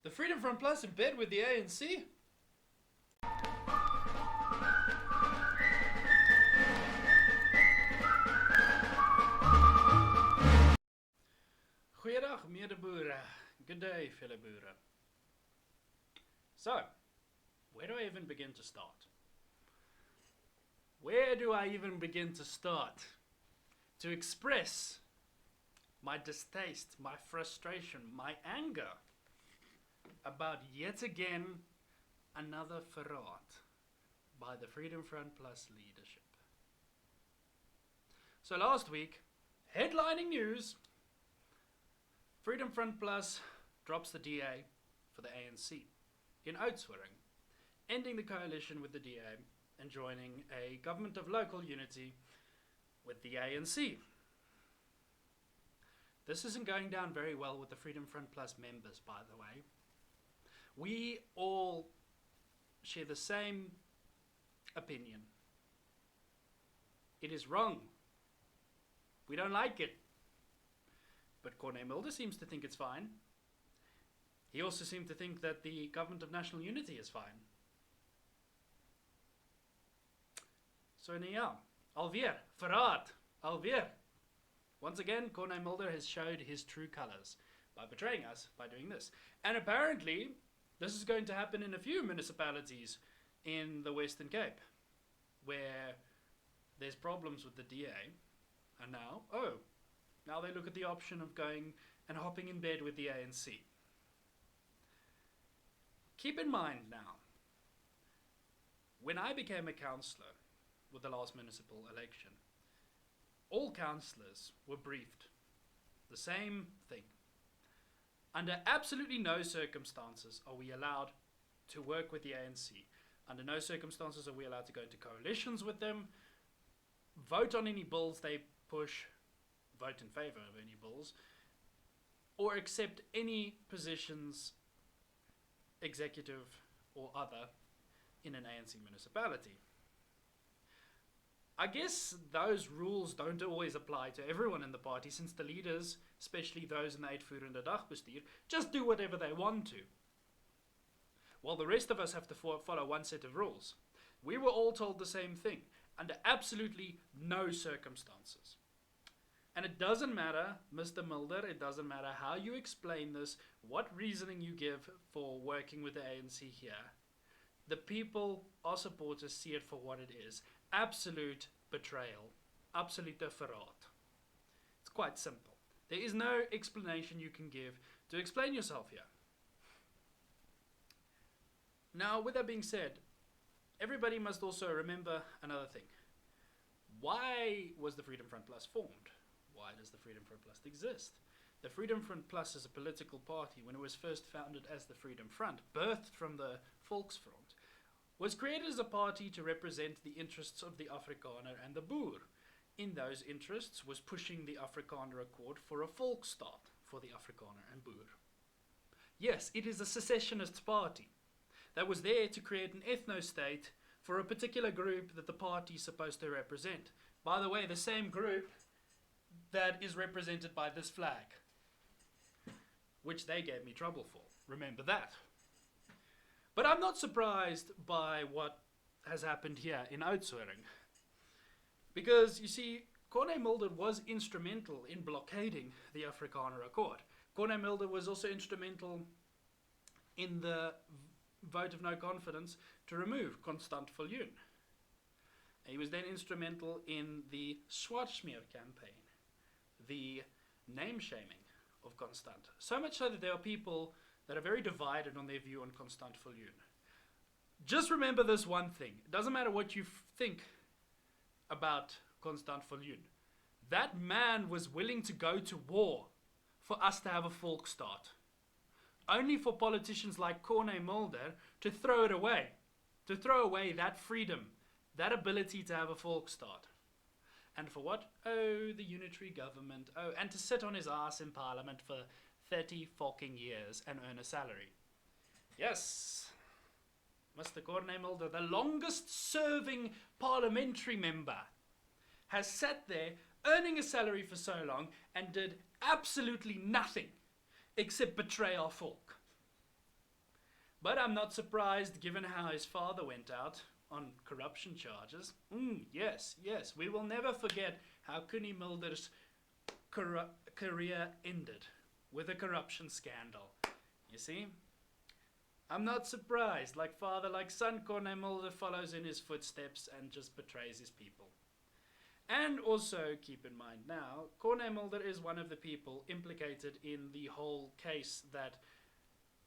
The Freedom Front Plus in bed with the ANC? Goeiedag, medeboere. Good day, fellow boere. So, where do I even begin to start? Where do I even begin to start to express my distaste, my frustration, my anger about yet again another verraad by the Freedom Front Plus leadership? So last week, headlining news, Freedom Front Plus drops the DA for the ANC in Oudtshoorn, ending the coalition with the DA and joining a government of local unity with the ANC. This isn't going down very well with the Freedom Front Plus members, by the way. We all share the same opinion. It is wrong. We don't like it. But Corné Mulder seems to think it's fine. He also seems to think that the government of national unity is fine. So ja, alweer, verraad, alweer. Once again, Corné Mulder has showed his true colors by betraying us by doing this. And apparently, this is going to happen in a few municipalities in the Western Cape, where there's problems with the DA. And now they look at the option of going and hopping in bed with the ANC. Keep in mind now, when I became a councillor with the last municipal election, all councillors were briefed the same thing. Under absolutely no circumstances are we allowed to work with the ANC. Under no circumstances are we allowed to go into coalitions with them, vote on any bills they push, vote in favour of any bills, or accept any positions, executive or other, in an ANC municipality. I guess those rules don't always apply to everyone in the party, since the leaders, especially those in the uitvoerende dagbestuur, just do whatever they want to, while the rest of us have to follow one set of rules. We were all told the same thing, under absolutely no circumstances. And it doesn't matter, Mr. Mulder, it doesn't matter how you explain this, what reasoning you give for working with the ANC here. The people, our supporters, see it for what it is. Absolute betrayal. Absolute verraad. It's quite simple. There is no explanation you can give to explain yourself here. Now, with that being said, everybody must also remember another thing. Why was the Freedom Front Plus formed? Why does the Freedom Front Plus exist? The Freedom Front Plus is a political party when it was first founded as the Freedom Front, birthed from the Volksfront, was created as a party to represent the interests of the Afrikaner and the Boer. In those interests was pushing the Afrikaner Accord for a Volksstaat for the Afrikaner and Boer. Yes, it is a secessionist party that was there to create an ethno-state for a particular group that the party is supposed to represent. By the way, the same group that is represented by this flag, which they gave me trouble for. Remember that. But I'm not surprised by what has happened here in Oudtshoorn, because you see, Corné Mulder was instrumental in blockading the Afrikaner Accord. Corné Mulder was also instrumental in the vote of no confidence to remove Constant Viljoen. He was then instrumental in the Swartsmeer campaign, the name-shaming of Constant. So much so that there are people that are very divided on their view on Constant Viljoen. Just remember this one thing. It doesn't matter what you think about Constant Viljoen. That man was willing to go to war for us to have a Volksstaat. Only for politicians like Corné Mulder to throw it away. To throw away that freedom, that ability to have a Volksstaat. And for what? Oh, the unitary government. Oh, and to sit on his ass in parliament for 30 fucking years and earn a salary. Yes, Mr. Corné Mulder, the longest serving parliamentary member, has sat there earning a salary for so long and did absolutely nothing except betray our folk. But I'm not surprised given how his father went out on corruption charges. Yes, yes, we will never forget how Kuni Mulder's career ended with a corruption scandal. You see? I'm not surprised. Like father, like son, Corne Mulder follows in his footsteps and just betrays his people. And also, keep in mind now, Corne Mulder is one of the people implicated in the whole case that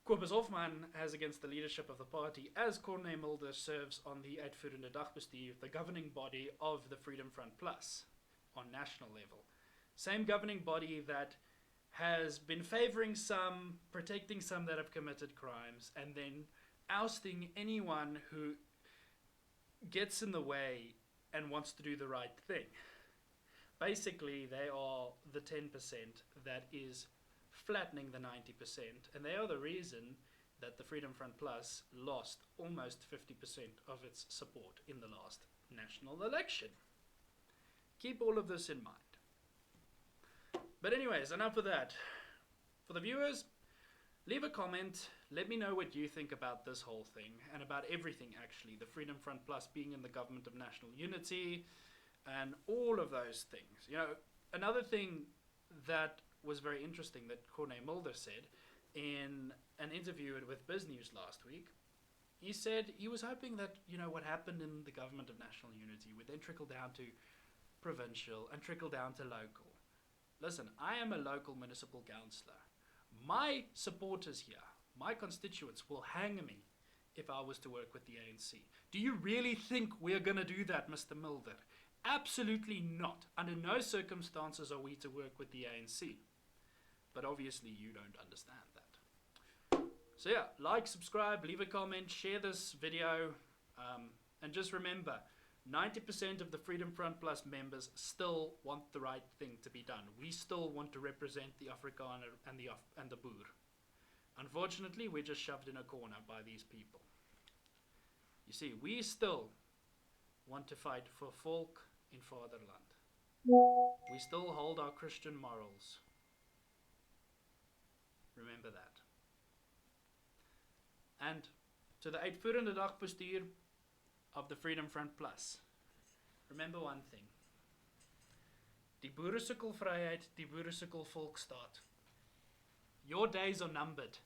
Kobus Hofman has against the leadership of the party, as Corne Mulder serves on the Uitvoerende Dagbestuur, the governing body of the Freedom Front Plus on national level. Same governing body that has been favoring some, protecting some that have committed crimes, and then ousting anyone who gets in the way and wants to do the right thing. Basically, they are the 10% that is flattening the 90%, and they are the reason that the Freedom Front Plus lost almost 50% of its support in the last national election. Keep all of this in mind. But anyways, enough of that. For the viewers, leave a comment. Let me know what you think about this whole thing and about everything, actually. The Freedom Front Plus being in the government of national unity and all of those things. You know, another thing that was very interesting that Corne Mulder said in an interview with BizNews last week, he said he was hoping that, you know, what happened in the government of national unity would then trickle down to provincial and trickle down to local. Listen, I am a local municipal councillor. My supporters here, my constituents, will hang me if I was to work with the ANC. Do you really think we're going to do that, Mr. Mulder? Absolutely not. Under no circumstances are we to work with the ANC. But obviously you don't understand that. So yeah, like, subscribe, leave a comment, share this video, and just remember, 90% of the Freedom Front Plus members still want the right thing to be done. We still want to represent the Afrikaner and the Boer. Unfortunately, we're just shoved in a corner by these people. You see, we still want to fight for Volk in Vaderland. We still hold our Christian morals. Remember that. And to the Uitvoerende Dagbestuur of the Freedom Front Plus, remember one thing. Die boeresukkel vryheid, die boeresukkel volksstaat. Your days are numbered.